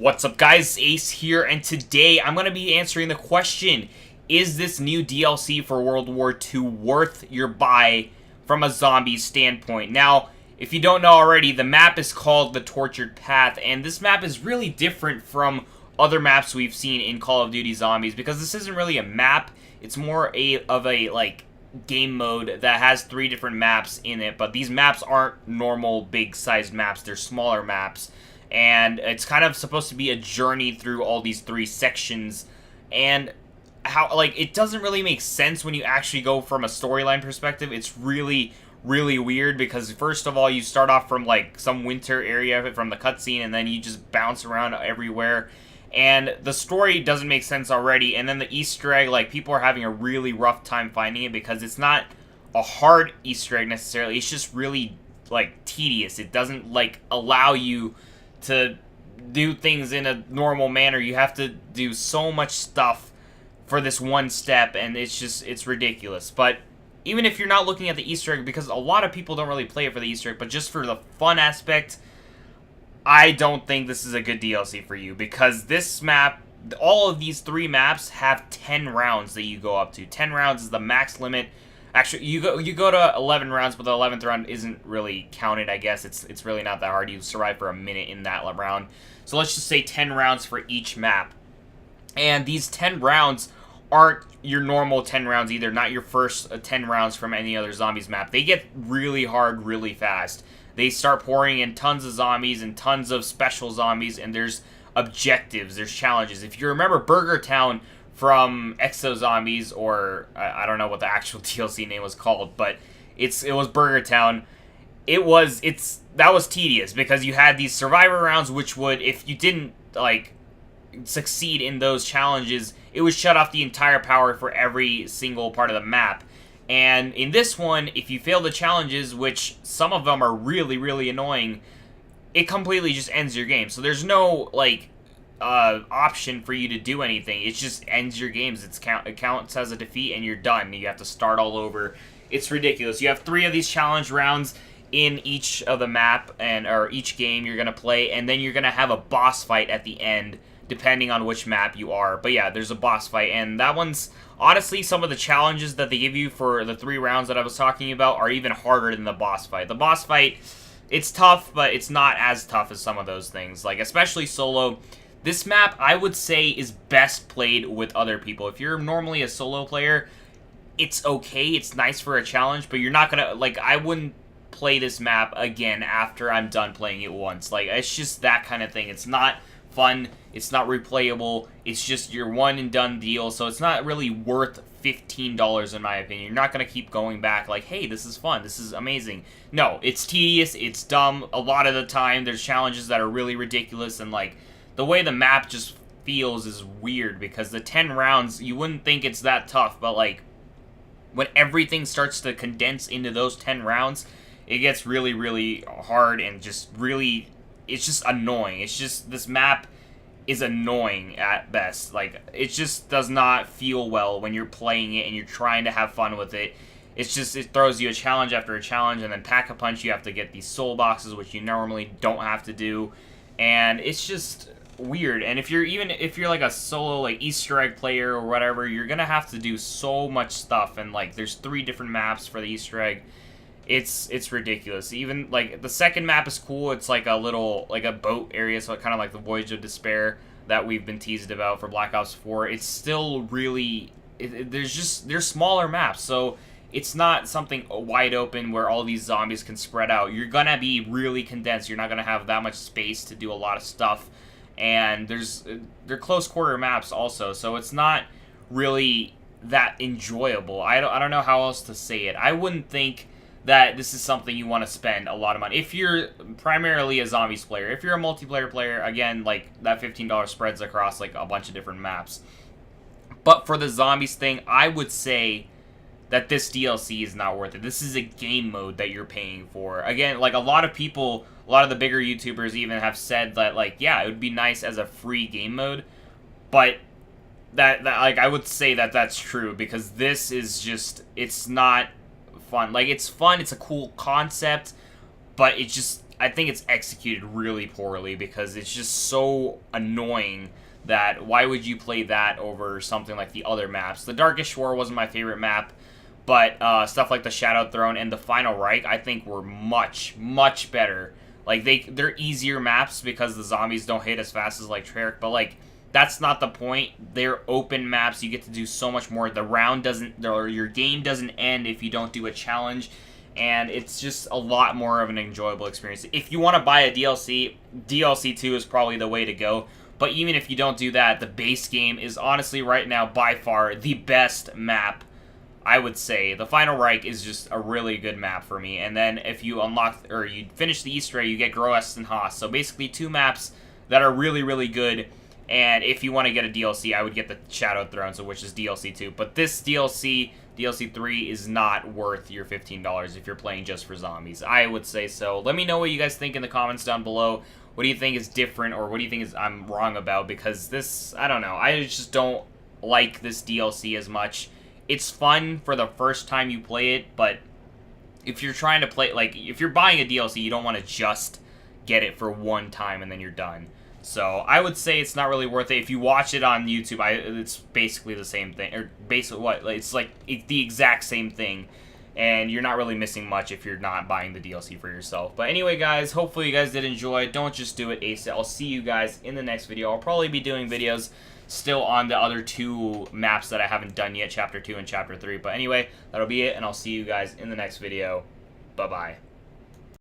What's up guys, Ace here, and today I'm going to be answering the question, is this new DLC for World War II worth your buy from a zombie standpoint? Now, if you don't know already, the map is called the Tortured Path, and this map is really different from other maps we've seen in Call of Duty Zombies, because this isn't really a map, it's more of a game mode that has 3 different maps in it, but these maps aren't normal big-sized maps, they're smaller maps. And it's kind of supposed to be a journey through all these 3 sections, and how, it doesn't really make sense when you actually go from a storyline perspective. It's really weird, because first of all, you start off from, some winter area from the cutscene, and then you just bounce around everywhere, and the story doesn't make sense already, and then the Easter egg, people are having a really rough time finding it, because it's not a hard Easter egg necessarily, it's just really, tedious. It doesn't, allow you to do things in a normal manner. You have to do so much stuff for this one step, and it's ridiculous. But even if you're not looking at the Easter egg, because a lot of people don't really play it for the Easter egg, but just for the fun aspect, I don't think this is a good DLC for you, because this map, all of these 3 maps have 10 rounds that you go up to. 10 rounds is the max limit. Actually, you go to 11 rounds, but the 11th round isn't really counted, I guess. It's really not that hard. You survive for a minute in that round. So let's just say 10 rounds for each map. And these 10 rounds aren't your normal 10 rounds either. Not your first 10 rounds from any other zombies map. They get really hard really fast. They start pouring in tons of zombies and tons of special zombies, and there's objectives, there's challenges. If you remember Burger Town from Exo Zombies, or I don't know what the actual DLC name was called, but it was Burger Town. That was tedious, because you had these survivor rounds, which would, if you didn't succeed in those challenges, it would shut off the entire power for every single part of the map. And in this one, if you fail the challenges, which some of them are really annoying, it completely just ends your game. So there's no option for you to do anything. It just ends your games. It counts as a defeat, and you're done. You have to start all over. It's ridiculous. You have 3 of these challenge rounds in each of the map, or each game you're gonna play, and then you're gonna have a boss fight at the end, depending on which map you are. But yeah, there's a boss fight, and that one's, honestly, some of the challenges that they give you for the 3 rounds that I was talking about are even harder than the boss fight. The boss fight, it's tough, but it's not as tough as some of those things, especially solo. This map, I would say, is best played with other people. If you're normally a solo player, it's okay, it's nice for a challenge, but you're not gonna, I wouldn't play this map again after I'm done playing it once. It's just that kind of thing. It's not fun, it's not replayable, it's just your one and done deal, so it's not really worth $15 in my opinion. You're not going to keep going back hey, this is fun, this is amazing. No, it's tedious, it's dumb. A lot of the time, there's challenges that are really ridiculous, and the way the map just feels is weird, because the 10 rounds, you wouldn't think it's that tough, but when everything starts to condense into those 10 rounds, it gets really hard, and it's just annoying. It's just, this map is annoying at best. It just does not feel well when you're playing it and you're trying to have fun with it. It's just, it throws you a challenge after a challenge, and then Pack-a-Punch, you have to get these soul boxes, which you normally don't have to do, and it's just weird. And if you're a solo Easter egg player or whatever, you're gonna have to do so much stuff, and there's 3 different maps for the Easter egg. It's ridiculous. Even the second map is cool. It's a little a boat area, so kind of like the Voyage of Despair that we've been teased about for Black Ops 4. It's still really, there's smaller maps, so it's not something wide open where all these zombies can spread out. You're gonna be really condensed. You're not gonna have that much space to do a lot of stuff, and they're close quarter maps also, so it's not really that enjoyable. I don't know how else to say it. I wouldn't think that this is something you want to spend a lot of money. If you're primarily a zombies player, if you're a multiplayer player, again, that $15 spreads across a bunch of different maps. But for the zombies thing, I would say that this DLC is not worth it. This is a game mode that you're paying for. Again, a lot of people, a lot of the bigger YouTubers even have said that, yeah, it would be nice as a free game mode, but that I would say that that's true, because this is just, it's not fun. It's fun, it's a cool concept, but it just, I think it's executed really poorly because it's just so annoying that why would you play that over something like the other maps? The Darkest Shore wasn't my favorite map, but stuff like the Shadow Throne and the Final Reich I think were much, much better. Like, they're easier maps because the zombies don't hit as fast as like Treyarch, but like, that's not the point. They're open maps. You get to do so much more. The round doesn't, or your game doesn't end if you don't do a challenge, and it's just a lot more of an enjoyable experience. If you want to buy a DLC, DLC 2 is probably the way to go. But even if you don't do that, the base game is honestly right now by far the best map, I would say. The Final Reich is just a really good map for me. And then if you unlock, or you finish the Easter egg, you get Groess and Haas. So basically 2 maps that are really, really good. And if you want to get a DLC, I would get the Shadow Throne, so which is DLC 2. But this DLC, DLC 3, is not worth your $15 if you're playing just for zombies. I would say so. Let me know what you guys think in the comments down below. What do you think is different, or what do you think is I'm wrong about? Because this, I don't know. I just don't like this DLC as much. It's fun for the first time you play it, but if you're trying to play, like, if you're buying a DLC, you don't want to just get it for one time and then you're done. So I would say it's not really worth it. If you watch it on YouTube, it's basically the same thing, or basically it's like the exact same thing, and you're not really missing much if you're not buying the DLC for yourself. But anyway, guys, hopefully you guys did enjoy. Don't just do it ASAP. I'll see you guys in the next video. I'll probably be doing videos still on the other 2 maps that I haven't done yet, Chapter 2 and Chapter 3. But anyway, that'll be it, and I'll see you guys in the next video. Bye-bye.